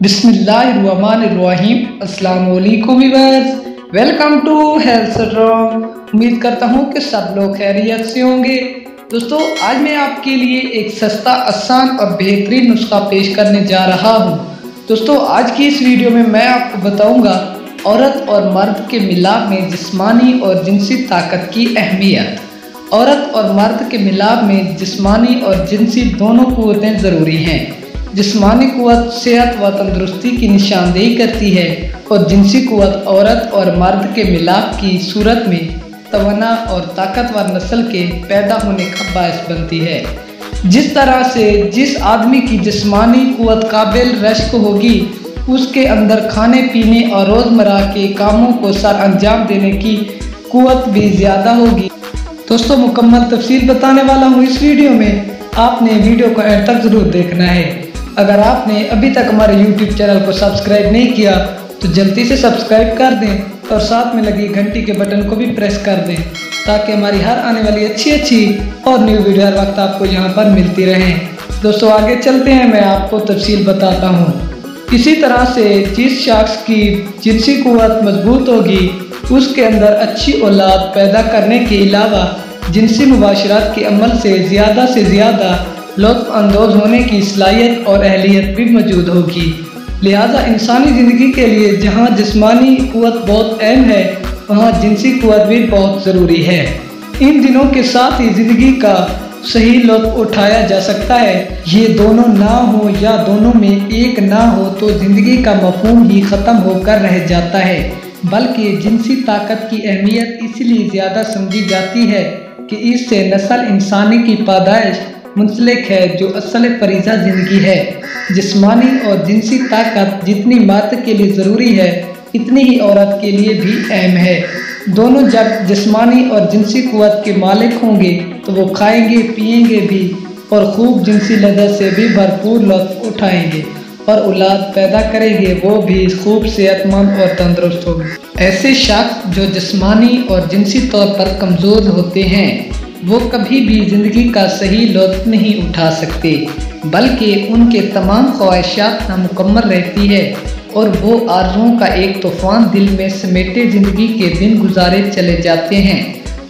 बिस्मिल्लाहिर्रहमानिर्रहीम। अस्सलाम वालेकुम viewers, welcome to health strong. उम्मीद करता हूँ कि सब लोग खैरियत से होंगे। दोस्तों, आज मैं आपके लिए एक सस्ता, आसान और बेहतरीन नुस्खा पेश करने जा रहा हूँ। दोस्तों, आज की इस वीडियो में मैं आपको बताऊंगा औरत और मर्द के मिलाप में जिस्मानी और जिनसी ताकत की अहमियत। औरत और मर्द के मिलाप में जिस्मानी और जिनसी दोनों कुव्वतें ज़रूरी हैं। जिस्मानी कुव्वत सेहत व तंदुरुस्ती की निशानदेही करती है और जिनसी कुव्वत औरत और मर्द के मिलाप की सूरत में तवाना और ताकतवर नस्ल के पैदा होने का बायस बनती है। जिस तरह से जिस आदमी की जिस्मानी कुव्वत काबिल रश्क होगी, उसके अंदर खाने पीने और रोज़मर्रा के कामों को सर अंजाम देने की कुव्वत भी ज़्यादा होगी। दोस्तों, मुकम्मल तफसील बताने वाला हूँ इस वीडियो में। आपने वीडियो को एंड तक ज़रूर देखना है। अगर आपने अभी तक हमारे YouTube चैनल को सब्सक्राइब नहीं किया तो जल्दी से सब्सक्राइब कर दें और साथ में लगी घंटी के बटन को भी प्रेस कर दें, ताकि हमारी हर आने वाली अच्छी और न्यू वीडियो हर वक्त आपको यहाँ पर मिलती रहे। दोस्तों, आगे चलते हैं, मैं आपको तफसील बताता हूँ। इसी तरह से जिस शख्स की जिनसी कुव्वत मजबूत होगी, उसके अंदर अच्छी औलाद पैदा करने के अलावा जिनसी मुबाशरत के अमल से ज़्यादा लुत्फ़ अंदोज़ होने की सलाहियत और अहलियत भी मौजूद होगी। लिहाजा इंसानी ज़िंदगी के लिए जहाँ जिस्मानी कुव्वत बहुत अहम है, वहाँ जिनसी कुव्वत भी बहुत ज़रूरी है। इन दिनों के साथ ही ज़िंदगी का सही लुत्फ़ उठाया जा सकता है। ये दोनों ना हो या दोनों में एक ना हो तो ज़िंदगी का मफ़हूम ही ख़त्म होकर रह जाता है। बल्कि जिनसी ताकत की अहमियत इसलिए ज़्यादा समझी जाती है कि इससे नस्ल इंसानी की पैदाइश मुंसलिक है, जो असल फरीज़ा ज़िंदगी है। जिस्मानी और जिनसी ताकत जितनी मर्द के लिए ज़रूरी है, इतनी ही औरत के लिए भी अहम है। दोनों जब जिस्मानी और जिनसी कुव्वत के मालिक होंगे तो वो खाएंगे पिएंगे भी और खूब जिनसी लज़्ज़त से भी भरपूर लुत्फ़ उठाएंगे और औलाद पैदा करेंगे, वो भी खूब सेहतमंद और तंदुरुस्त होंगे। ऐसे शख्स जो जिस्मानी और जिनसी तौर पर कमज़ोर होते हैं, वो कभी भी ज़िंदगी का सही लुत्फ़ नहीं उठा सकते, बल्कि उनके तमाम ख्वाहिशात नामुकम्मल रहती है और वो आरज़ुओं का एक तूफ़ान दिल में समेटे ज़िंदगी के दिन गुजारे चले जाते हैं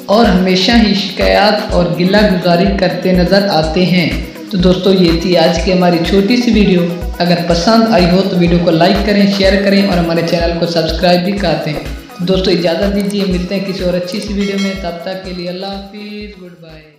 और हमेशा ही शिकायत और गिला गुजारी करते नज़र आते हैं। तो दोस्तों, ये थी आज की हमारी छोटी सी वीडियो। अगर पसंद आई हो तो वीडियो को लाइक करें, शेयर करें और हमारे चैनल को सब्सक्राइब भी कर दें। दोस्तों, इजाज़त दीजिए, मिलते हैं किसी और अच्छी सी वीडियो में। तब तक के लिए अल्लाह हाफिज़, गुड बाय।